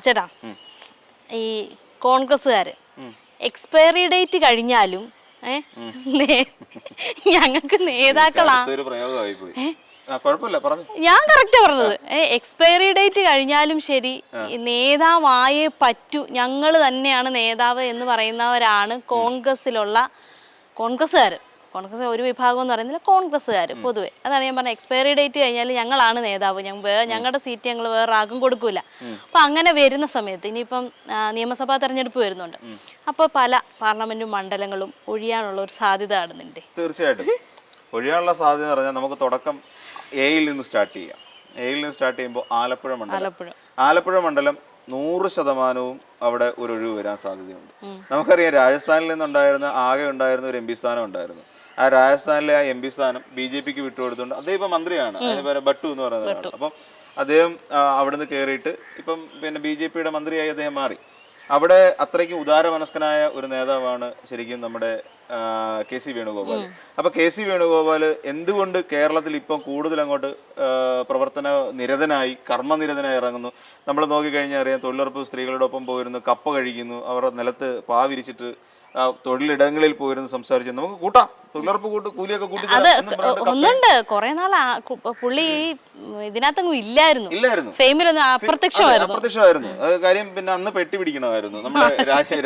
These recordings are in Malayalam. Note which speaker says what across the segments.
Speaker 1: ചേട്ടാ ഈ കോൺഗ്രസ്സുകാര് എക്സ്പയറി ഡേറ്റ് കഴിഞ്ഞാലും ഞങ്ങൾക്ക് നേതാക്കളാ. ഞാൻ കറക്റ്റ് പറഞ്ഞത്. എക്സ്പയറി ഡേറ്റ് കഴിഞ്ഞാലും ശരി, നേതാവായേ പറ്റൂ, ഞങ്ങൾ തന്നെയാണ് നേതാവ് എന്ന് പറയുന്നവരാണ് കോൺഗ്രസ്സുകാർ. കോൺഗ്രസ് ഒരു വിഭാഗം എന്ന് പറയുന്നില്ല, കോൺഗ്രസ്സുകാർ പൊതുവെ. അതാണ് ഞാൻ പറഞ്ഞത്, എക്സ്പയറി ഡേറ്റ് കഴിഞ്ഞാൽ ഞങ്ങളാണ് നേതാവ്, ഞങ്ങളുടെ സീറ്റ് ഞങ്ങൾ വേറെ ആർക്കും കൊടുക്കൂല. അപ്പം അങ്ങനെ വരുന്ന സമയത്ത് ഇനിയിപ്പം നിയമസഭാ തെരഞ്ഞെടുപ്പ് വരുന്നുണ്ട്, അപ്പോൾ പല പാർലമെന്റ് മണ്ഡലങ്ങളും ഒഴിയാനുള്ള ഒരു സാധ്യത കാണുന്നുണ്ട്.
Speaker 2: തീർച്ചയായിട്ടും ഒഴിയാനുള്ള സാധ്യത പറഞ്ഞാൽ നമുക്ക് തുടക്കം എയിൽ നിന്ന് സ്റ്റാർട്ട് ചെയ്യാം. എയിൽ നിന്ന് സ്റ്റാർട്ട് ചെയ്യുമ്പോൾ ആലപ്പുഴ മണ്ഡലം 100% അവിടെ ഒരു ഒഴിവ് വരാൻ സാധ്യതയുണ്ട്. നമുക്കറിയാം, രാജസ്ഥാനിൽ നിന്നുണ്ടായിരുന്ന ആകെ ഉണ്ടായിരുന്ന ഒരു MP സ്ഥാനം ഉണ്ടായിരുന്നു. ആ രാജസ്ഥാനിലെ ആ MP സ്ഥാനം BJPക്ക് വിട്ടുകൊടുത്തുകൊണ്ട് അദ്ദേഹം ഇപ്പം മന്ത്രിയാണ്, അതിന് പേര് ഭട്ടു എന്ന് പറയുന്നത്. അപ്പം അദ്ദേഹം അവിടുന്ന് കയറിയിട്ട് ഇപ്പം പിന്നെ BJPയുടെ മന്ത്രിയായി അദ്ദേഹം മാറി. അവിടെ അത്രയ്ക്ക് ഉദാരമനസ്കനായ ഒരു നേതാവാണ് ശരിക്കും നമ്മുടെ KC വേണുഗോപാൽ. അപ്പൊ KC വേണുഗോപാൽ എന്തുകൊണ്ട് കേരളത്തിൽ ഇപ്പം കൂടുതൽ അങ്ങോട്ട് പ്രവർത്തന നിരതനായി, കർമ്മനിരതനായി ഇറങ്ങുന്നു? നമ്മൾ നോക്കിക്കഴിഞ്ഞാൽ അറിയാം, തൊഴിലുറപ്പ് സ്ത്രീകളുടെ ഒപ്പം പോയിരുന്നു, കപ്പ കഴിക്കുന്നു, അവരുടെ നിലത്ത് പാവിരിച്ചിട്ട് തൊഴിലിടങ്ങളിൽ പോയിരുന്നു സംസാരിച്ചു. നമുക്ക് കൂട്ടാം, തൊഴിലുറപ്പ് കൂലിയൊക്കെ കൂട്ടി.
Speaker 1: ഒന്നുണ്ട്, കുറെ നാൾ പുള്ളി ഇതിനകത്തൊന്നും ഇല്ലായിരുന്നു, ഫെയിമിലൊന്നും
Speaker 2: അപ്രത്യക്ഷമായിരുന്നു. അത് കാര്യം പിന്നെ അന്ന് പെട്ടി പിടിക്കണമായിരുന്നു, നമ്മുടെ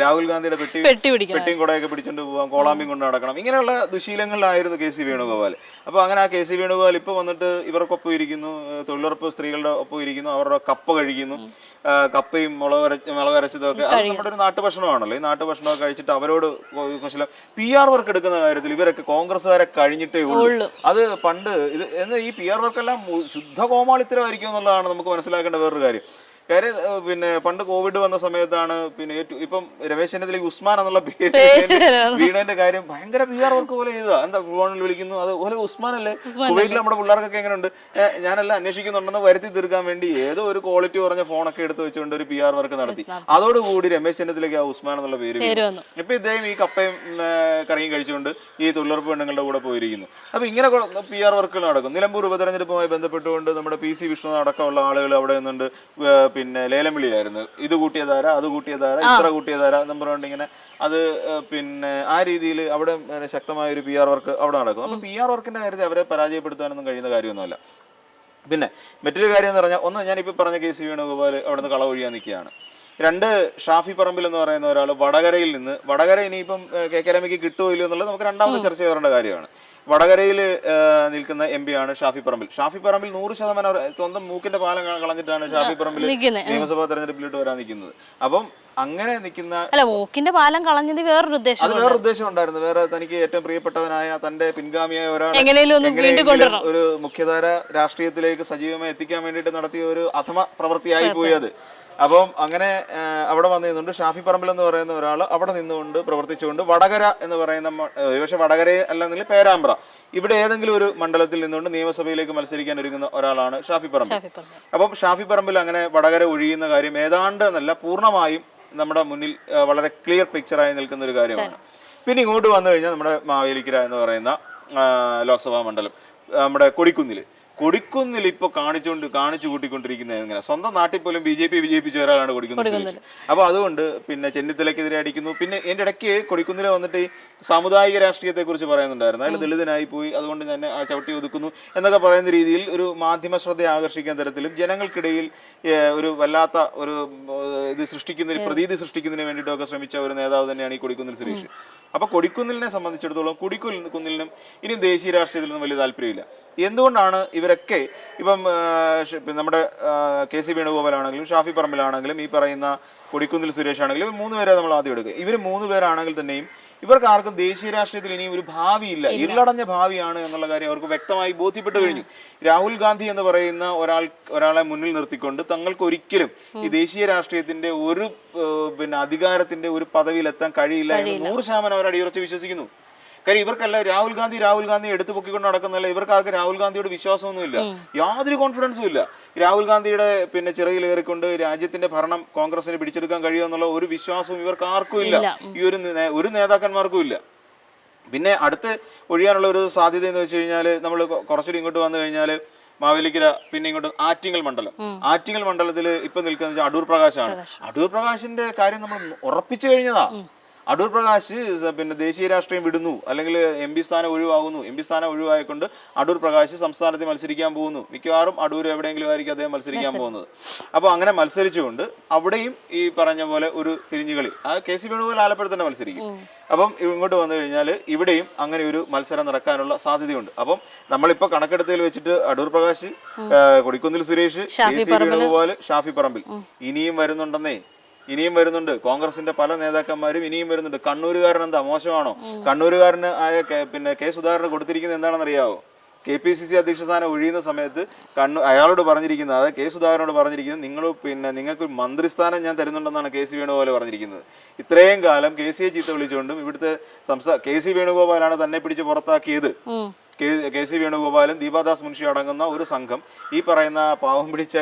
Speaker 2: രാഹുൽ ഗാന്ധിയുടെ പെട്ടിയും കുടയൊക്കെ പിടിച്ചോണ്ട് പോവാം, കോളാമ്പിയും കൊണ്ട് നടക്കണം, ഇങ്ങനെയുള്ള ദുശീലങ്ങളിലായിരുന്നു KC വേണുഗോപാൽ. അപ്പൊ അങ്ങനെ ആ KC വേണുഗോപാൽ ഇപ്പൊ വന്നിട്ട് ഇവർക്കൊപ്പം ഇരിക്കുന്നു, തൊഴിലുറപ്പ് സ്ത്രീകളുടെ ഒപ്പം ഇരിക്കുന്നു, അവരുടെ കപ്പ കഴിക്കുന്നു, കപ്പയും മുളകരച്ചതൊക്കെ. അത് നമ്മുടെ ഒരു നാട്ടുഭക്ഷണമാണല്ലോ. ഈ നാട്ടുഭക്ഷണമൊക്കെ കഴിച്ചിട്ട് അവരോട് PR വർക്ക് എടുക്കുന്ന കാര്യത്തിൽ ഇവരൊക്കെ കോൺഗ്രസ്സുകാരെ കഴിഞ്ഞിട്ടേ ഉള്ളൂ. അത് പണ്ട് ഇത് ഈ PR വർക്കെല്ലാം ശുദ്ധ കോമാളിത്തരമായിരിക്കും എന്നുള്ളതാണ് നമുക്ക് മനസ്സിലാക്കേണ്ട വേറൊരു കാര്യം. പിന്നെ പണ്ട് കോവിഡ് വന്ന സമയത്താണ് പിന്നെ ഇപ്പം രമേശ് ചെന്നിത്തലയ്ക്ക് ഉസ്മാൻ എന്നുള്ള പേര് വീണേന്റെ കാര്യം ഭയങ്കര PR വർക്ക് പോലെ ചെയ്തതാ. എന്താ ഫോണിൽ വിളിക്കുന്നു, അതുപോലെ ഉസ്മാൻ അല്ലേ? കുവൈറ്റിൽ നമ്മുടെ പിള്ളേർക്കൊക്കെ എങ്ങനെയുണ്ട്, ഞാനെല്ലാം അന്വേഷിക്കുന്നുണ്ടെന്ന് വരുത്തി തീർക്കാൻ വേണ്ടി ഏതോ ഒരു ക്വാളിറ്റി കുറഞ്ഞ ഫോണൊക്കെ എടുത്ത് വെച്ചുകൊണ്ട് ഒരു PR വർക്ക് നടത്തി. അതോടുകൂടി രമേശ് ചെന്നിത്തലയ്ക്ക് ആ ഉസ്മാൻ എന്നുള്ള പേര് വന്നു. ഇപ്പൊ ഇദ്ദേഹം ഈ കപ്പയും കറിയും കഴിച്ചുകൊണ്ട് ഈ തൊഴിലുറപ്പ് പെണ്ണുങ്ങളുടെ കൂടെ പോയിരിക്കുന്നു. അപ്പൊ ഇങ്ങനെ PR വർക്കുകൾ നടക്കും. നിലമ്പൂർ ഉപതെരഞ്ഞെടുപ്പുമായി ബന്ധപ്പെട്ടുകൊണ്ട് നമ്മുടെ PC വിഷ്ണു അടക്കമുള്ള ആളുകൾ അവിടെ നിന്നുണ്ട് പിന്നെ ലേലം വിളിയായിരുന്നു. ഇത് കൂട്ടിയതാരാ, അത് കൂട്ടിയതാരാ, ഇത്ര കൂട്ടിയതാരാ എന്നും പറഞ്ഞുകൊണ്ട് ഇങ്ങനെ അത് പിന്നെ ആ രീതിയിൽ അവിടെ ശക്തമായ ഒരു PR വർക്ക് അവിടെ നടക്കും. അപ്പൊ PR വർക്കിന്റെ കാര്യത്തിൽ അവരെ പരാജയപ്പെടുത്താനൊന്നും കഴിയുന്ന കാര്യമൊന്നുമല്ല. പിന്നെ മറ്റൊരു കാര്യം എന്ന് പറഞ്ഞാൽ, ഒന്ന് ഞാനിപ്പോൾ പറഞ്ഞ KC വേണുഗോപാൽ അവിടെ നിന്ന് കള ഒഴിയാൻ നിൽക്കുകയാണ്. 2 ഷാഫി പറമ്പിൽ എന്ന് പറയുന്ന ഒരാൾ വടകരയിൽ നിന്ന്, വടകര ഇനിയിപ്പം KK രമയ്ക്ക് കിട്ടുമോ ഇല്ലയോ എന്നുള്ളത് നമുക്ക് രണ്ടാമത് ചർച്ച ചെയ്യേണ്ട കാര്യമാണ്. വടകരയിൽ നിൽക്കുന്ന MP ആണ് ഷാഫി പറമ്പിൽ. ഷാഫി പറമ്പിൽ 100% സ്വന്തം മൂക്കിന്റെ പാലം കളഞ്ഞിട്ടാണ് ഷാഫി പറമ്പിൽ നിയമസഭാ തെരഞ്ഞെടുപ്പിലോട്ട് വരാൻ നിൽക്കുന്നത്. അപ്പം അങ്ങനെ നിൽക്കുന്ന
Speaker 1: മൂക്കിന്റെ പാലം കളഞ്ഞത് വേറൊരു ഉദ്ദേശം,
Speaker 2: അത് വേറൊരു ഉദ്ദേശം ഉണ്ടായിരുന്നു. വേറെ തനിക്ക് ഏറ്റവും പ്രിയപ്പെട്ടവനായ തന്റെ പിൻഗാമിയായ ഒരാൾ ഒരു മുഖ്യധാര രാഷ്ട്രീയത്തിലേക്ക് സജീവമായി എത്തിക്കാൻ വേണ്ടിയിട്ട് നടത്തിയ ഒരു അധമ പ്രവൃത്തിയായി പോയി അത്. അപ്പം അങ്ങനെ അവിടെ വന്നു നിന്നുകൊണ്ട് ഷാഫി പറമ്പിൽ എന്ന് പറയുന്ന ഒരാൾ അവിടെ നിന്നുകൊണ്ട് പ്രവർത്തിച്ചുകൊണ്ട് വടകര എന്ന് പറയുന്ന, പക്ഷെ വടകര അല്ലെന്നില്ല പേരാമ്പ്ര, ഇവിടെ ഏതെങ്കിലും ഒരു മണ്ഡലത്തിൽ നിന്നുകൊണ്ട് നിയമസഭയിലേക്ക് മത്സരിക്കാൻ ഒരുങ്ങുന്ന ഒരാളാണ് ഷാഫി പറമ്പിൽ. അപ്പം ഷാഫി പറമ്പിൽ അങ്ങനെ വടകര ഒഴിയുന്ന കാര്യം ഏതാണ്ട് എന്നല്ല പൂർണ്ണമായും നമ്മുടെ മുന്നിൽ വളരെ ക്ലിയർ പിക്ചറായി നിൽക്കുന്ന ഒരു കാര്യമാണ്. പിന്നെ ഇങ്ങോട്ട് വന്നു കഴിഞ്ഞാൽ നമ്മുടെ മാവേലിക്കര എന്ന് പറയുന്ന ലോക്സഭാ മണ്ഡലം, നമ്മുടെ കൊടിക്കുന്നിൽ ഇപ്പൊ കാണിച്ചു കൂട്ടിക്കൊണ്ടിരിക്കുന്നത് എങ്ങനെ, സ്വന്തം നാട്ടിൽ പോലും BJP വിജയിപ്പിച്ച ഒരാളാണ് കൊടിക്കുന്നിൽ. അപ്പൊ അതുകൊണ്ട് പിന്നെ ചെന്നിത്തലയ്ക്കെതിരെ അടിക്കുന്നു. പിന്നെ എന്റെ ഇടയ്ക്ക് കൊടിക്കുന്നിൽ വന്നിട്ട് ഈ സാമുദായിക രാഷ്ട്രീയത്തെ കുറിച്ച് പറയുന്നുണ്ടായിരുന്നു. അയാൾ ദളിതനായി പോയി, അതുകൊണ്ട് തന്നെ ചവിട്ടി ഒതുക്കുന്നു എന്നൊക്കെ പറയുന്ന രീതിയിൽ ഒരു മാധ്യമ ശ്രദ്ധ ആകർഷിക്കാൻ തരത്തിലും ജനങ്ങൾക്കിടയിൽ ഒരു വല്ലാത്ത ഒരു പ്രതീതി സൃഷ്ടിക്കുന്നതിന് വേണ്ടിയിട്ടൊക്കെ ശ്രമിച്ച ഒരു നേതാവ് തന്നെയാണ് ഈ കൊടിക്കുന്നിൽ സുരേഷ്. അപ്പൊ കൊടിക്കുന്നിലിനെ സംബന്ധിച്ചിടത്തോളം കൊടിക്കുന്നിലിനും ഇനി ദേശീയ രാഷ്ട്രീയത്തിലൊന്നും വലിയ താല്പര്യമില്ല. എന്തുകൊണ്ടാണ് ഇവരൊക്കെ ഇപ്പം നമ്മുടെ KC വേണുഗോപാലാണെങ്കിലും ഷാഫി പറമ്പിലാണെങ്കിലും ഈ പറയുന്ന കൊടിക്കുന്നിൽ സുരേഷ് ആണെങ്കിലും 3 പേരെ നമ്മൾ ആദ്യം എടുക്കുക. ഇവർ 3 പേരാണെങ്കിൽ തന്നെയും ഇവർക്ക് ആർക്കും ദേശീയ രാഷ്ട്രീയത്തിൽ ഇനിയും ഒരു ഭാവിയില്ല, ഇരുളടഞ്ഞ ഭാവിയാണ് എന്നുള്ള കാര്യം അവർക്ക് വ്യക്തമായി ബോധ്യപ്പെട്ടു കഴിഞ്ഞു. രാഹുൽ ഗാന്ധി എന്ന് പറയുന്ന ഒരാളെ മുന്നിൽ നിർത്തിക്കൊണ്ട് തങ്ങൾക്ക് ഒരിക്കലും ഈ ദേശീയ രാഷ്ട്രീയത്തിന്റെ ഒരു പിന്നെ അധികാരത്തിന്റെ ഒരു പദവിയിലെത്താൻ കഴിയില്ല എന്ന് 100% അവർ അടിയുറച്ച് വിശ്വസിക്കുന്നു. കാര്യം ഇവർക്കല്ല രാഹുൽ ഗാന്ധി എടുത്തു പൊക്കിക്കൊണ്ട് നടക്കുന്നതല്ല, ഇവർക്കാർക്ക് രാഹുൽ ഗാന്ധിയോട് വിശ്വാസമൊന്നുമില്ല, യാതൊരു കോൺഫിഡൻസും ഇല്ല. രാഹുൽ ഗാന്ധിയുടെ പിന്നെ ചിറകിലേറിക്കൊണ്ട് രാജ്യത്തിന്റെ ഭരണം കോൺഗ്രസിന് പിടിച്ചെടുക്കാൻ കഴിയുമെന്നുള്ള ഒരു വിശ്വാസവും ഇവർക്ക് ആർക്കും ഇല്ല, ഈ ഒരു നേതാക്കന്മാർക്കും ഇല്ല. പിന്നെ അടുത്ത് ഒഴിയാനുള്ള ഒരു സാധ്യത എന്ന് വെച്ച് കഴിഞ്ഞാൽ, നമ്മൾ കുറച്ചുകൂടി ഇങ്ങോട്ട് വന്നു കഴിഞ്ഞാൽ മാവേലിക്കര, പിന്നെ ഇങ്ങോട്ട് ആറ്റിങ്ങൽ മണ്ഡലം. ആറ്റിങ്ങൽ മണ്ഡലത്തിൽ ഇപ്പൊ നിൽക്കുന്നത് അടൂർ പ്രകാശാണ്. അടൂർ പ്രകാശിന്റെ കാര്യം നമ്മൾ ഉറപ്പിച്ചു കഴിഞ്ഞതാ. അടൂർ പ്രകാശ് പിന്നെ ദേശീയ രാഷ്ട്രീയം വിടുന്നു, അല്ലെങ്കിൽ MP സ്ഥാനം ഒഴിവാകുന്നു. MP സ്ഥാനം ഒഴിവായിക്കൊണ്ട് അടൂർ പ്രകാശ് സംസ്ഥാനത്ത് മത്സരിക്കാൻ പോകുന്നു. മിക്കവാറും അടൂർ എവിടെയെങ്കിലും ആയിരിക്കും അദ്ദേഹം മത്സരിക്കാൻ പോകുന്നത്. അപ്പോൾ അങ്ങനെ മത്സരിച്ചുകൊണ്ട് അവിടെയും ഈ പറഞ്ഞ പോലെ ഒരു തിരിഞ്ഞുകളി, ആ KC വേണുഗോപാൽ ആലപ്പുഴ തന്നെ മത്സരിക്കും. അപ്പം ഇങ്ങോട്ട് വന്നു കഴിഞ്ഞാൽ ഇവിടെയും അങ്ങനെ ഒരു മത്സരം നടക്കാനുള്ള സാധ്യതയുണ്ട്. അപ്പം നമ്മളിപ്പോൾ കണക്കെടുത്തതിൽ വെച്ചിട്ട് അടൂർ പ്രകാശ്, കൊടിക്കുന്നിൽ സുരേഷ്, KC വേണുഗോപാൽ, ഷാഫി പറമ്പിൽ ഇനിയും വരുന്നുണ്ടെന്നേ. ഇനിയും വരുന്നുണ്ട്. കോൺഗ്രസിന്റെ പല നേതാക്കന്മാരും ഇനിയും വരുന്നുണ്ട്. കണ്ണൂരുകാരൻ എന്താ മോശമാണോ? കണ്ണൂരുകാരന് ആയ പിന്നെ K സുധാകരന് കൊടുത്തിരിക്കുന്നത് എന്താണെന്ന് അറിയാവോ? KPCC അധ്യക്ഷ സ്ഥാനം ഒഴിയുന്ന സമയത്ത് അയാളോട് പറഞ്ഞിരിക്കുന്നത്, അതായത് K സുധാകരനോട് പറഞ്ഞിരിക്കുന്നത്, നിങ്ങൾക്ക് മന്ത്രിസ്ഥാനം ഞാൻ തരുന്നുണ്ടെന്നാണ് KC വേണുഗോപാൽ പറഞ്ഞിരിക്കുന്നത്. ഇത്രയും കാലം KCയെ ചീത്ത വിളിച്ചുകൊണ്ടും ഇവിടുത്തെ KC വേണുഗോപാലാണ് തന്നെ പിടിച്ച് പുറത്താക്കിയത്. KC വേണുഗോപാലും ദീപാദാസ് മുൻഷി അടങ്ങുന്ന ഒരു സംഘം ഈ പറയുന്ന പാവം പിടിച്ച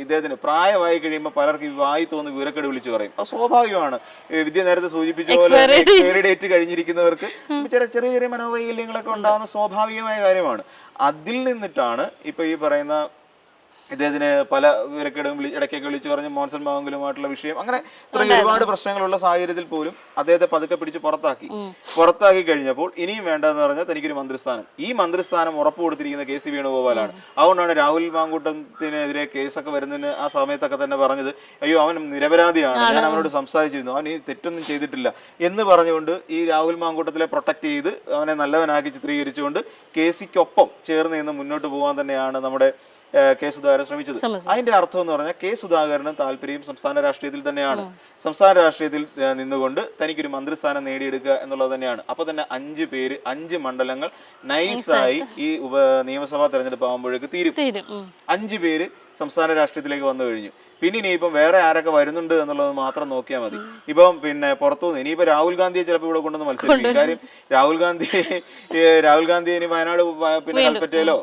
Speaker 2: ഇദ്ദേഹത്തിന് പ്രായമായി കഴിയുമ്പോൾ പലർക്കും വായി തോന്നുന്ന വിവരക്കേട് വിളിച്ചു പറയും. അത് സ്വാഭാവികമാണ്. വിദ്യ നേരത്തെ സൂചിപ്പിച്ച പോലെ എക്സ്പയറി ഡേറ്റ് കഴിഞ്ഞിരിക്കുന്നവർക്ക് ചെറിയ ചെറിയ മനോവൈകല്യങ്ങളൊക്കെ ഉണ്ടാകുന്ന സ്വാഭാവികമായ കാര്യമാണ്. അതിൽ നിന്നിട്ടാണ് ഇപ്പൊ ഈ പറയുന്ന ഇദ്ദേഹത്തിന് പല വിവരക്കേടും ഇടയ്ക്കൊക്കെ വിളിച്ചു പറഞ്ഞ് മോൻസൺ മാവുങ്കലുമായിട്ടുള്ള വിഷയം, അങ്ങനെ തുടങ്ങി ഒരുപാട് പ്രശ്നങ്ങളുള്ള സാഹചര്യത്തിൽ പോലും അദ്ദേഹത്തെ പതുക്കെ പിടിച്ച് പുറത്താക്കി കഴിഞ്ഞപ്പോൾ ഇനിയും വേണ്ടതെന്ന് പറഞ്ഞാൽ തനിക്കൊരു മന്ത്രിസ്ഥാനം. ഈ മന്ത്രിസ്ഥാനം ഉറപ്പ് കൊടുത്തിരിക്കുന്ന KC വേണുഗോപാലാണ്. അതുകൊണ്ടാണ് രാഹുൽ മാങ്കൂട്ടത്തിനെതിരെ കേസൊക്കെ വരുന്നതിന് ആ സമയത്തൊക്കെ തന്നെ പറഞ്ഞത്, അയ്യോ അവൻ നിരപരാധിയാണ്, ഞാൻ അവനോട് സംസാരിച്ചിരുന്നു, അവൻ ഈ തെറ്റൊന്നും ചെയ്തിട്ടില്ല എന്ന് പറഞ്ഞുകൊണ്ട് ഈ രാഹുൽ മാങ്കൂട്ടത്തിലെ പ്രൊട്ടക്ട് ചെയ്ത് അവനെ നല്ലവനാക്കി ചിത്രീകരിച്ചുകൊണ്ട് KCക്കൊപ്പം ചേർന്ന് നിന്ന് മുന്നോട്ട് പോകാൻ തന്നെയാണ് നമ്മുടെ K സുധാകരൻ ശ്രമിച്ചത്. അതിന്റെ അർത്ഥം എന്ന് പറഞ്ഞാൽ K സുധാകരനും താല്പര്യം സംസ്ഥാന രാഷ്ട്രീയത്തിൽ തന്നെയാണ്. സംസ്ഥാന രാഷ്ട്രീയത്തിൽ നിന്നുകൊണ്ട് തനിക്കൊരു മന്ത്രിസ്ഥാനം നേടിയെടുക്കുക എന്നുള്ളത് തന്നെയാണ്. അപ്പൊ തന്നെ 5 പേര് 5 മണ്ഡലങ്ങൾ നൈസായി ഈ നിയമസഭാ തെരഞ്ഞെടുപ്പ് ആകുമ്പോഴേക്ക് തീരും. 5 പേര് സംസ്ഥാന രാഷ്ട്രീയത്തിലേക്ക് വന്നു കഴിഞ്ഞു. പിന്നെ ഇനിയിപ്പം വേറെ ആരൊക്കെ വരുന്നുണ്ട് എന്നുള്ളത് മാത്രം നോക്കിയാൽ മതി. ഇപ്പം പിന്നെ പുറത്തുനിന്ന് ഇനിയിപ്പോ രാഹുൽ ഗാന്ധിയെ ചിലപ്പോൾ ഇവിടെ കൊണ്ടുവന്ന് മത്സരിക്കും. കാര്യം രാഹുൽ ഗാന്ധി ഇനി വയനാട് പിന്നെ കൽപ്പറ്റയിലോ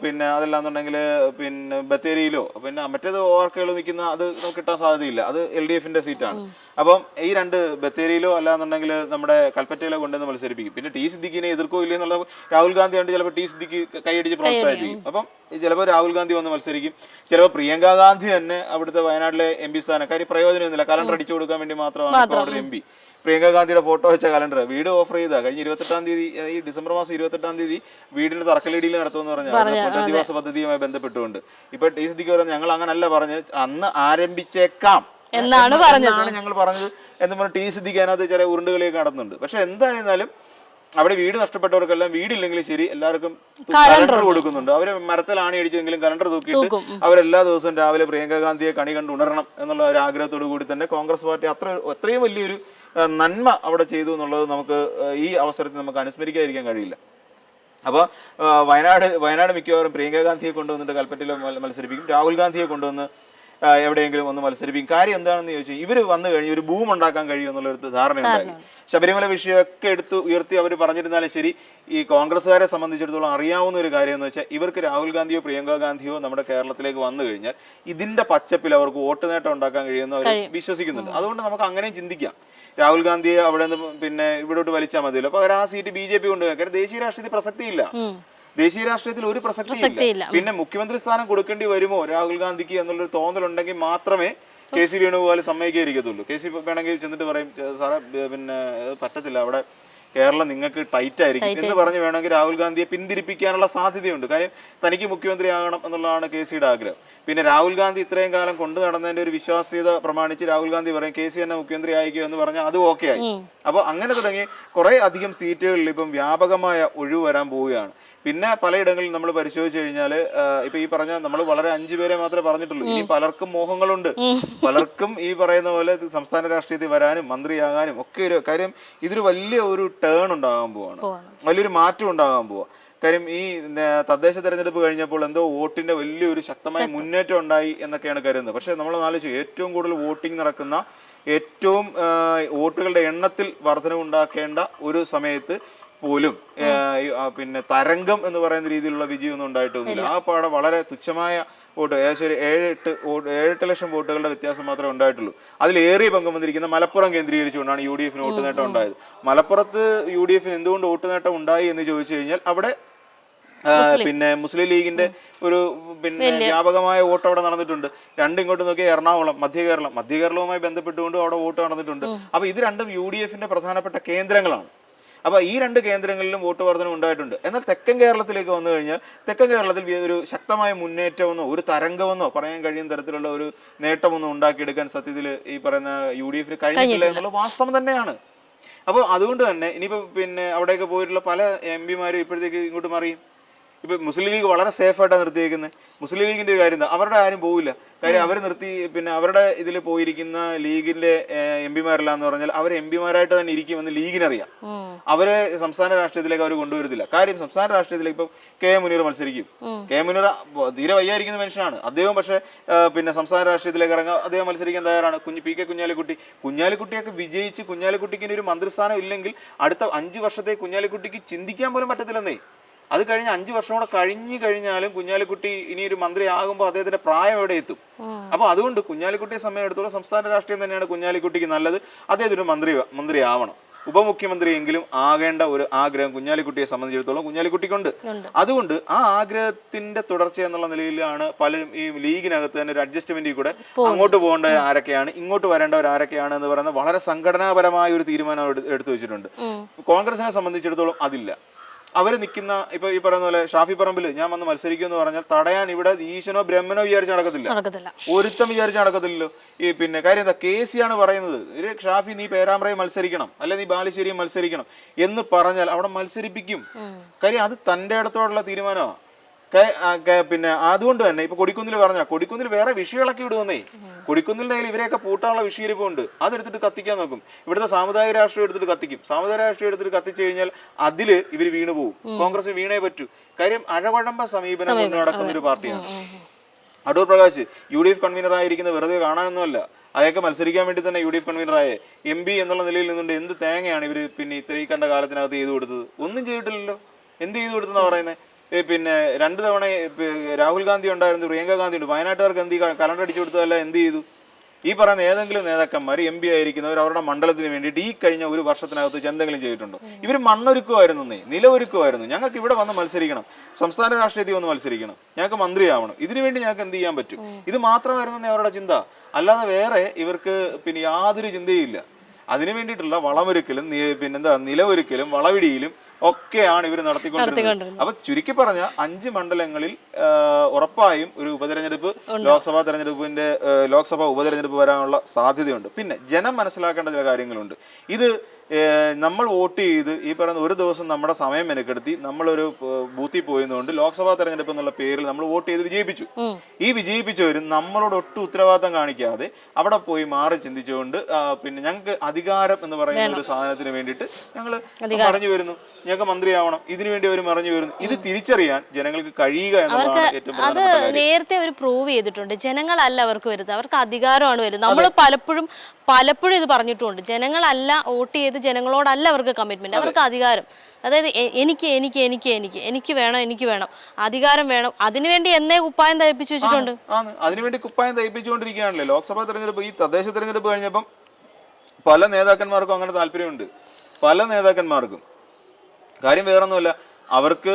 Speaker 2: പിന്നെ അതല്ലാന്നുണ്ടെങ്കിൽ പിന്നെ ബത്തേരിയിലോ പിന്നെ മറ്റേത് ഓർക്കകൾ നിൽക്കുന്ന അത് കിട്ടാൻ സാധ്യതയില്ല. അത് LDFന്റെ സീറ്റാണ്. അപ്പം ഈ 2 ബത്തേരിയിലോ അല്ലാന്നുണ്ടെങ്കിൽ നമ്മുടെ കൽപ്പറ്റയിലോ കൊണ്ടുവന്ന് മത്സരിപ്പിക്കും. പിന്നെ T സിദ്ദിഖിനെ എതിർക്കോ ഇല്ല എന്നുള്ളത് രാഹുൽ ഗാന്ധി കണ്ട് ചിലപ്പോൾ T സിദ്ദിഖ് കൈയടിച്ച് പ്രോത്സാഹിപ്പിക്കും. അപ്പം ചിലപ്പോൾ രാഹുൽ ഗാന്ധി വന്ന് മത്സരിക്കും. ചിലപ്പോൾ പ്രിയങ്ക ഗാന്ധി തന്നെ അവിടുത്തെ വയനാട്ടിലെ MP സ്ഥാനം, കാര്യം പ്രയോജനമൊന്നുമില്ല, കലണ്ടർ അടിച്ചു കൊടുക്കാൻ വേണ്ടി മാത്രമാണ് ഇപ്പോൾ അവിടെ MP. പ്രിയങ്ക ഗാന്ധിയുടെ ഫോട്ടോ വെച്ച കലണ്ടർ വീട് ഓഫർ ചെയ്താ കഴിഞ്ഞ 28-ാം തീയതി, ഈ ഡിസംബർ മാസം 28-ാം തീയതി വീടിന്റെ തറക്കല്ലിടിയിൽ നടത്തുമെന്ന് പറഞ്ഞാൽ പുനരധിവാസ പദ്ധതിയുമായി ബന്ധപ്പെട്ടുകൊണ്ട്. ഇപ്പൊ T സിദ്ദിഖ് പറഞ്ഞ ഞങ്ങൾ അങ്ങനല്ല പറഞ്ഞ് അന്ന് ആരംഭിച്ചേക്കാം എന്നാണ് ഞങ്ങൾ പറഞ്ഞത് എന്ന് പറഞ്ഞ് T സിദ്ദിഖ് അതിനകത്ത് ചെറിയ ഉരുണ്ടുകളിയൊക്കെ നടത്തുന്നുണ്ട്. പക്ഷെ എന്തായിരുന്നാലും അവിടെ വീട് നഷ്ടപ്പെട്ടവർക്കെല്ലാം വീടില്ലെങ്കിലും ശരി എല്ലാവർക്കും കലണ്ടർ കൊടുക്കുന്നുണ്ട്. അവര് മരത്തിലാണ് അടിച്ചെങ്കിലും കലണ്ടർ തൂക്കിയിട്ട് അവരെല്ലാ ദിവസവും രാവിലെ പ്രിയങ്ക ഗാന്ധിയെ കണി കണ്ട് ഉണരണം എന്നുള്ള ഒരു ആഗ്രഹത്തോടു കൂടി തന്നെ കോൺഗ്രസ് പാർട്ടി അത്രയും വലിയൊരു നന്മ അവിടെ ചെയ്തു എന്നുള്ളത് നമുക്ക് ഈ അവസരത്തിൽ നമുക്ക് അനുസ്മരിക്കാതിരിക്കാൻ കഴിയില്ല. അപ്പോൾ വയനാട് മിക്കവാറും പ്രിയങ്ക ഗാന്ധിയെ കൊണ്ടുവന്നിട്ട് കൽപ്പറ്റയിൽ മത്സരിപ്പിക്കും, രാഹുൽ ഗാന്ധിയെ കൊണ്ടുവന്ന് എവിടെയെങ്കിലും ഒന്ന് മത്സരിപ്പിക്കും. കാര്യം എന്താണെന്ന് ചോദിച്ചാൽ ഇവർ വന്നു കഴിഞ്ഞ് ഒരു ബൂം ഉണ്ടാക്കാൻ കഴിയും എന്നുള്ളൊരു ധാരണ ഉണ്ടായി. ശബരിമല വിഷയമൊക്കെ ഉയർത്തി അവർ പറഞ്ഞിരുന്നാലും ശരി, ഈ കോൺഗ്രസ്സുകാരെ സംബന്ധിച്ചിടത്തോളം അറിയാവുന്ന ഒരു കാര്യം എന്ന് വെച്ചാൽ ഇവർക്ക് രാഹുൽ ഗാന്ധിയോ പ്രിയങ്ക ഗാന്ധിയോ നമ്മുടെ കേരളത്തിലേക്ക് വന്നു കഴിഞ്ഞാൽ ഇതിന്റെ പച്ചപ്പിൽ അവർക്ക് വോട്ട് നേട്ടം ഉണ്ടാക്കാൻ കഴിയുമെന്ന് അവർ വിശ്വസിക്കുന്നുണ്ട്. അതുകൊണ്ട് നമുക്ക് അങ്ങനെയും ചിന്തിക്കാം. രാഹുൽ ഗാന്ധിയെ അവിടെ നിന്ന് പിന്നെ ഇവിടോട്ട് വലിച്ചാൽ മതിയല്ലോ, അപ്പൊ അവർ ആ സീറ്റ് BJP കൊണ്ടുപോയി. കാര്യം ദേശീയ രാഷ്ട്രീയത്തിൽ പ്രസക്തിയില്ല, ദേശീയ രാഷ്ട്രീയത്തിൽ ഒരു പ്രസക്തിയില്ല. പിന്നെ മുഖ്യമന്ത്രി സ്ഥാനം കൊടുക്കേണ്ടി വരുമോ രാഹുൽ ഗാന്ധിക്ക് എന്നുള്ളൊരു തോന്നലുണ്ടെങ്കിൽ മാത്രമേ KC വേണുഗോപാൽ സമ്മതിക്കാതിരിക്കത്തുള്ളൂ. KC വേണമെങ്കിൽ ചെന്നിട്ട് പറയും, സാറേ പിന്നെ പറ്റത്തില്ല, അവിടെ കേരളം നിങ്ങൾക്ക് ടൈറ്റ് ആയിരിക്കും എന്ന് പറഞ്ഞ് വേണമെങ്കിൽ രാഹുൽ ഗാന്ധിയെ പിന്തിരിപ്പിക്കാനുള്ള സാധ്യതയുണ്ട്. കാര്യം തനിക്ക് മുഖ്യമന്ത്രിയാകണം എന്നുള്ളതാണ് KCയുടെ ആഗ്രഹം. പിന്നെ രാഹുൽ ഗാന്ധി ഇത്രയും കാലം കൊണ്ടു നടന്നതിന്റെ ഒരു വിശ്വാസ്യത പ്രമാണിച്ച് രാഹുൽ ഗാന്ധി പറയും KC തന്നെ മുഖ്യമന്ത്രി ആയിരിക്കും എന്ന് പറഞ്ഞാൽ അത് ഓക്കെ ആയി. അപ്പോൾ അങ്ങനെ തുടങ്ങി കുറെ അധികം സീറ്റുകളിൽ ഇപ്പം വ്യാപകമായ ഒഴിവ് വരാൻ പോവുകയാണ്. പിന്നെ പലയിടങ്ങളിൽ നമ്മൾ പരിശോധിച്ചു കഴിഞ്ഞാൽ ഇപ്പൊ ഈ പറഞ്ഞ നമ്മൾ വളരെ 5 പേരെ മാത്രമേ പറഞ്ഞിട്ടുള്ളൂ. ഇനി പലർക്കും മോഹങ്ങളുണ്ട്, പലർക്കും ഈ പറയുന്ന പോലെ സംസ്ഥാന രാഷ്ട്രീയത്തിൽ വരാനും മന്ത്രിയാകാനും ഒക്കെ ഒരു കാര്യം. ഇതൊരു വലിയ ഒരു ടേൺ ഉണ്ടാകാൻ പോവാണ്, വലിയൊരു മാറ്റം ഉണ്ടാകാൻ പോവാ. കാര്യം ഈ തദ്ദേശ തെരഞ്ഞെടുപ്പ് കഴിഞ്ഞപ്പോൾ എന്തോ വോട്ടിന്റെ വലിയൊരു ശക്തമായ മുന്നേറ്റം ഉണ്ടായി എന്നൊക്കെയാണ് കരുതുന്നത്. പക്ഷെ നമ്മൾ ആലോചിച്ചു, ഏറ്റവും കൂടുതൽ വോട്ടിംഗ് നടക്കുന്ന, ഏറ്റവും വോട്ടുകളുടെ എണ്ണത്തിൽ വർധനവുണ്ടാക്കേണ്ട ഒരു സമയത്ത് പോലും പിന്നെ തരംഗം എന്ന് പറയുന്ന രീതിയിലുള്ള വിജയമൊന്നും ഉണ്ടായിട്ടൊന്നുമില്ല. ആ പാടെ വളരെ തുച്ഛമായ വോട്ട്, ഏകദേശം ഒരു 7-8 ലക്ഷം വോട്ടുകളുടെ വ്യത്യാസം മാത്രമേ ഉണ്ടായിട്ടുള്ളൂ. അതിലേറിയ പങ്കം വന്നിരിക്കുന്ന മലപ്പുറം കേന്ദ്രീകരിച്ചുകൊണ്ടാണ് UDFന് വോട്ട് നേട്ടം ഉണ്ടായത്. മലപ്പുറത്ത് UDFന് എന്തുകൊണ്ട് വോട്ട് നേട്ടം ഉണ്ടായി എന്ന് ചോദിച്ചു കഴിഞ്ഞാൽ അവിടെ പിന്നെ മുസ്ലിം ലീഗിന്റെ ഒരു പിന്നെ വ്യാപകമായ വോട്ട് അവിടെ നടന്നിട്ടുണ്ട്. രണ്ടും ഇങ്ങോട്ട് നോക്കിയാൽ എറണാകുളം, മധ്യകേരളവുമായി ബന്ധപ്പെട്ടുകൊണ്ട് അവിടെ വോട്ട് നടന്നിട്ടുണ്ട്. അപ്പൊ ഇത് രണ്ടും UDF-ന്റെ പ്രധാനപ്പെട്ട കേന്ദ്രങ്ങളാണ്. അപ്പൊ ഈ രണ്ട് കേന്ദ്രങ്ങളിലും വോട്ട് വർധന ഉണ്ടായിട്ടുണ്ട്. എന്നാൽ തെക്കൻ കേരളത്തിലേക്ക് വന്നു കഴിഞ്ഞാൽ തെക്കൻ കേരളത്തിൽ ഒരു ശക്തമായ മുന്നേറ്റമെന്നോ ഒരു തരംഗമെന്നോ പറയാൻ കഴിയുന്ന തരത്തിലുള്ള ഒരു നേട്ടമൊന്നും ഉണ്ടാക്കിയെടുക്കാൻ സത്യത്തിൽ ഈ പറയുന്ന UDF-ന് കഴിഞ്ഞിട്ടില്ല എന്നുള്ള വാസ്തവം തന്നെയാണ്. അപ്പോൾ അതുകൊണ്ട് തന്നെ ഇനിയിപ്പോ പിന്നെ അവിടെയൊക്കെ പോയിട്ടുള്ള പല MP-മാരും ഇപ്പോഴത്തേക്ക് ഇങ്ങോട്ട് മാറിയും. ഇപ്പൊ മുസ്ലിം ലീഗ് വളരെ സേഫായിട്ടാണ് നിർത്തിയേക്കുന്നത്. മുസ്ലിം ലീഗിന്റെ ഒരു കാര്യം എന്താ, അവരുടെ ആരും പോവില്ല. കാര്യം അവർ നിർത്തി പിന്നെ അവരുടെ ഇതിൽ പോയിരിക്കുന്ന ലീഗിന്റെ MP-മാരെല്ലാം എന്ന് പറഞ്ഞാൽ അവർ MP-മാരായിട്ട് തന്നെ ഇരിക്കുമെന്ന് ലീഗിനറിയാം. അവരെ സംസ്ഥാന രാഷ്ട്രീയത്തിലേക്ക് അവർ കൊണ്ടുവരുന്നില്ല. കാര്യം സംസ്ഥാന രാഷ്ട്രീയത്തിലേക്ക് ഇപ്പൊ KM മുനീർ മത്സരിക്കും. KM മുനീർ തീരെ വയ്യായിരിക്കുന്ന മനുഷ്യനാണ് അദ്ദേഹം. പക്ഷെ പിന്നെ സംസ്ഥാന രാഷ്ട്രീയത്തിലേക്ക് ഇറങ്ങാൻ അദ്ദേഹം മത്സരിക്കാൻ തയ്യാറാണ്. PK കുഞ്ഞാലിക്കുട്ടിയൊക്കെ വിജയിച്ച് കുഞ്ഞാലിക്കുട്ടിക്ക് ഒരു മന്ത്രിസ്ഥാനം ഇല്ലെങ്കിൽ അടുത്ത 5 വർഷത്തേക്ക് കുഞ്ഞാലിക്കുട്ടിക്ക് ചിന്തിക്കാൻ പോലും പറ്റത്തില്ലെന്നേ. അത് കഴിഞ്ഞ് 5 വർഷം കൂടെ കഴിഞ്ഞാലും കുഞ്ഞാലിക്കുട്ടി ഇനി ഒരു മന്ത്രി ആകുമ്പോൾ അദ്ദേഹത്തിന്റെ പ്രായം എവിടെ എത്തും? അപ്പൊ അതുകൊണ്ട് കുഞ്ഞാലിക്കുട്ടിയെ സമയം എടുത്തോളം സംസ്ഥാന രാഷ്ട്രീയം തന്നെയാണ് കുഞ്ഞാലിക്കുട്ടിക്ക് നല്ലത്. അദ്ദേഹത്തിന് മന്ത്രി ആവണം. ഉപമുഖ്യമന്ത്രിയെങ്കിലും ആകേണ്ട ഒരു ആഗ്രഹം കുഞ്ഞാലിക്കുട്ടിയെ സംബന്ധിച്ചിടത്തോളം കുഞ്ഞാലിക്കുട്ടിക്കുണ്ട്. അതുകൊണ്ട് ആ ആഗ്രഹത്തിന്റെ തുടർച്ച എന്നുള്ള നിലയിലാണ് പലരും ഈ ലീഗിനകത്ത് തന്നെ ഒരു അഡ്ജസ്റ്റ്മെന്റിൽ കൂടെ അങ്ങോട്ട് പോകേണ്ടവർ ആരൊക്കെയാണ്, ഇങ്ങോട്ട് വരേണ്ടവർ ആരൊക്കെയാണ് എന്ന് പറയുന്ന വളരെ സംഘടനാപരമായ ഒരു തീരുമാനം എടുത്തു വെച്ചിട്ടുണ്ട്. കോൺഗ്രസിനെ സംബന്ധിച്ചിടത്തോളം അതില്ല. അവർ നിൽക്കുന്ന ഇപ്പൊ ഈ പറയുന്ന പോലെ ഷാഫി പറമ്പിൽ ഞാൻ വന്ന് മത്സരിക്കുമെന്ന് പറഞ്ഞാൽ തടയാൻ ഇവിടെ ഈശനോ ബ്രഹ്മനോ വിചാരിച്ച് നടക്കത്തില്ല, ഒരുത്തം വിചാരിച്ച് നടക്കത്തില്ലല്ലോ. ഈ പിന്നെ കാര്യം എന്താ, KC ആണ് പറയുന്നത് ഷാഫി നീ പേരാമ്പ്രയെ മത്സരിക്കണം, അല്ലെ നീ ബാലുശ്ശേരിയെ മത്സരിക്കണം എന്ന് പറഞ്ഞാൽ അവിടെ മത്സരിപ്പിക്കും. കാര്യം അത് തന്റെ ഇടത്തോടുള്ള തീരുമാനമാണ്. പിന്നെ അതുകൊണ്ട് തന്നെ ഇപ്പൊ കൊടിക്കുന്നിൽ പറഞ്ഞ കൊടിക്കുന്നിൽ വേറെ വിഷയങ്ങളൊക്കെ ഇടുവന്നേ. കൊടിക്കുന്നിന്റെ കയ്യിൽ ഇവരെയൊക്കെ പൂട്ടാനുള്ള വിഷയിരിപ്പുണ്ട്. അതെടുത്തിട്ട് കത്തിക്കാൻ നോക്കും. ഇവിടുത്തെ സാമുദായിക രാഷ്ട്രീയം എടുത്തിട്ട് കത്തിക്കും. സാമുദായിക രാഷ്ട്രീയം എടുത്തിട്ട് കത്തിച്ചു കഴിഞ്ഞാൽ അതില് ഇവർ വീണു പോകും. കോൺഗ്രസ് വീണേ പറ്റൂ. കാര്യം അഴവഴമ്പ സമീപനം കൊണ്ട് നടക്കുന്ന ഒരു പാർട്ടിയാണ്. അടൂർ പ്രകാശ് UDF കൺവീനർ ആയിരിക്കുന്നത് വെറുതെ കാണാനൊന്നുമല്ല. അതൊക്കെ മത്സരിക്കാൻ വേണ്ടി തന്നെ UDF കൺവീനറായ MP എന്നുള്ള നിലയിൽ നിന്നുകൊണ്ട് എന്ത് തേങ്ങയാണ് ഇവര് പിന്നെ ഇത്രയും കണ്ട കാലത്തിനകത്ത് ചെയ്തു കൊടുത്തത്? ഒന്നും ചെയ്തിട്ടില്ലല്ലോ. എന്ത് ചെയ്തു കൊടുത്തെന്നാ പറയുന്നത്? പിന്നെ 2 തവണ രാഹുൽ ഗാന്ധി ഉണ്ടായിരുന്നു, പ്രിയങ്ക ഗാന്ധി ഉണ്ട്. വയനാട്ടുകാർക്ക് എന്ത് കലണ്ടർ അടിച്ചു കൊടുത്തതല്ല എന്ത് ചെയ്തു? ഈ പറയുന്ന ഏതെങ്കിലും നേതാക്കന്മാർ MP ആയിരിക്കുന്നവർ അവരുടെ മണ്ഡലത്തിന് വേണ്ടിയിട്ട് ഈ കഴിഞ്ഞ ഒരു വർഷത്തിനകത്ത് എന്തെങ്കിലും ചെയ്തിട്ടുണ്ടോ? ഇവർ മണ്ണൊരുക്കുമായിരുന്നു, നിലവൊരുക്കുമായിരുന്നു. ഞങ്ങൾക്ക് ഇവിടെ വന്ന് മത്സരിക്കണം, സംസ്ഥാന രാഷ്ട്രീയത്തിൽ വന്ന് മത്സരിക്കണം, ഞങ്ങൾക്ക് മന്ത്രിയാവണം, ഇതിനുവേണ്ടി ഞങ്ങൾക്ക് എന്ത് ചെയ്യാൻ പറ്റും? ഇത് മാത്രമായിരുന്നു അവരുടെ ചിന്ത. അല്ലാതെ വേറെ ഇവർക്ക് പിന്നെ യാതൊരു ചിന്തയും ഇല്ല. അതിനു വേണ്ടിയിട്ടുള്ള വളമൊരുക്കലും പിന്നെന്താ നിലവൊരുക്കലും വളവിടിയിലും ഒക്കെയാണ് ഇവർ നടത്തിക്കൊണ്ടിരുന്നത്. അപ്പൊ ചുരുക്കി പറഞ്ഞ 5 മണ്ഡലങ്ങളിൽ ഉറപ്പായും ഒരു ഉപതെരഞ്ഞെടുപ്പ്, ലോക്സഭാ ഉപതെരഞ്ഞെടുപ്പ് വരാനുള്ള സാധ്യതയുണ്ട്. പിന്നെ ജനം മനസ്സിലാക്കേണ്ട ചില കാര്യങ്ങളുണ്ട്. ഇത് നമ്മൾ വോട്ട് ചെയ്ത് ഈ പറയുന്ന ഒരു ദിവസം നമ്മുടെ സമയം മെനക്കെടുത്തി നമ്മളൊരു ബൂത്തിൽ പോയതുകൊണ്ട് ലോക്സഭാ തെരഞ്ഞെടുപ്പ് എന്നുള്ള പേരിൽ നമ്മൾ വോട്ട് ചെയ്ത് വിജയിപ്പിച്ചു. ഈ വിജയിപ്പിച്ചവരും നമ്മളോട് ഒട്ടും ഉത്തരവാദിത്തം കാണിക്കാതെ അവിടെ പോയി മാറി ചിന്തിച്ചുകൊണ്ട് പിന്നെ ഞങ്ങൾക്ക് അധികാരം എന്ന് പറയുന്ന ഒരു സാധനത്തിന് വേണ്ടിയിട്ട് ഞങ്ങൾ പറഞ്ഞു വരുന്നു, ഞങ്ങൾക്ക് മന്ത്രിയാവണം, ഇതിനു വേണ്ടി അവർ മറിഞ്ഞു വരുന്നു. ഇത് തിരിച്ചറിയാൻ ജനങ്ങൾക്ക് കഴിയുക എന്നതാണ് ഏറ്റവും പ്രധാനപ്പെട്ട കാര്യം.
Speaker 1: നേരത്തെ അവർ പ്രൂവ് ചെയ്തിട്ടുണ്ട്. ജനങ്ങളല്ല അവർക്ക് വരുന്നത്, അവർക്ക് അധികാരമാണ് വരുന്നത്. നമ്മൾ പലപ്പോഴും ഇത് പറഞ്ഞിട്ടുണ്ട്. ജനങ്ങളല്ല വോട്ട് ചെയ്ത്, ജനങ്ങളോടല്ല അവർക്ക് കമ്മിറ്റ്മെന്റ്, അവർക്ക് അധികാരം. അതായത് എനിക്ക് വേണം, അധികാരം വേണം. അതിനുവേണ്ടി എന്നേ കുപ്പായം തയ്പ്പിച്ചു വെച്ചിട്ടുണ്ട്.
Speaker 2: അതിനുവേണ്ടി കുപ്പായം തയ്പ്പിച്ചുകൊണ്ടിരിക്കുകയാണല്ലോ. ലോക്സഭാ തെരഞ്ഞെടുപ്പ്, ഈ തദ്ദേശ തെരഞ്ഞെടുപ്പ് കഴിഞ്ഞപ്പം പല നേതാക്കന്മാർക്കും അങ്ങനെ താല്പര്യമുണ്ട്. പല നേതാക്കന്മാർക്കും കാര്യം വേറൊന്നുമല്ല, അവർക്ക്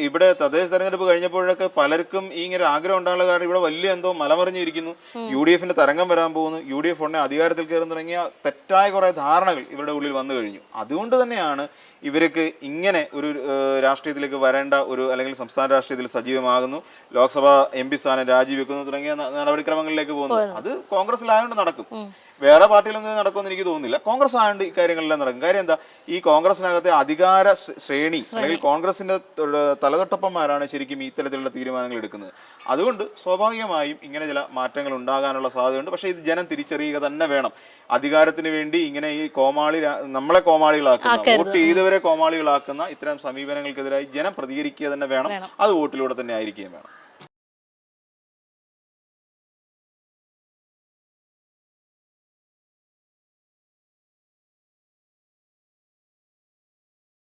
Speaker 2: ഇവിടെ തദ്ദേശ തെരഞ്ഞെടുപ്പ് കഴിഞ്ഞപ്പോഴൊക്കെ പലർക്കും ഈ ഇങ്ങനെ ആഗ്രഹം ഉണ്ടാകുന്ന കാരണം ഇവിടെ വലിയ എന്തോ മലമറിഞ്ഞിരിക്കുന്നു, UDF-ന്റെ തരംഗം വരാൻ പോകുന്നു, UDF ഉടനെ അധികാരത്തിൽ കയറുന്നു തുടങ്ങിയ തെറ്റായ കുറെ ധാരണകൾ ഇവരുടെ ഉള്ളിൽ വന്നു കഴിഞ്ഞു. അതുകൊണ്ട് തന്നെയാണ് ഇവർക്ക് ഇങ്ങനെ ഒരു രാഷ്ട്രീയത്തിലേക്ക് വരേണ്ട ഒരു, അല്ലെങ്കിൽ സംസ്ഥാന രാഷ്ട്രീയത്തിൽ സജീവമാകുന്നു, ലോക്സഭാ MP സ്ഥാനം രാജിവെക്കുന്നു തുടങ്ങിയ നടപടിക്രമങ്ങളിലേക്ക് പോകുന്നു. അത് കോൺഗ്രസിലായതുകൊണ്ട് നടക്കും. വേറെ പാർട്ടിയിലൊന്നും നടക്കുമെന്ന് എനിക്ക് തോന്നുന്നില്ല. കോൺഗ്രസ് ആയതുകൊണ്ട് ഇക്കാര്യങ്ങളെല്ലാം നടക്കും. കാര്യം എന്താ, ഈ കോൺഗ്രസിനകത്തെ അധികാര ശ്രേണി അല്ലെങ്കിൽ കോൺഗ്രസിന്റെ തലതൊട്ടപ്പന്മാരാണ് ശരിക്കും ഇത്തരത്തിലുള്ള തീരുമാനങ്ങൾ എടുക്കുന്നത്. അതുകൊണ്ട് സ്വാഭാവികമായും ഇങ്ങനെ ചില മാറ്റങ്ങൾ ഉണ്ടാകാനുള്ള സാധ്യതയുണ്ട്. പക്ഷേ ഇത് ജനം തിരിച്ചറിയുക തന്നെ വേണം. അധികാരത്തിന് വേണ്ടി ഇങ്ങനെ ഈ നമ്മളെ കോമാളികളാക്കുന്ന, വോട്ട് ചെയ്തവരെ കോമാളികളാക്കുന്ന ഇത്തരം സമീപനങ്ങൾക്കെതിരായി ജനം പ്രതികരിക്കുക തന്നെ വേണം. അത് വോട്ടിലൂടെ തന്നെ ആയിരിക്കുകയും വേണം.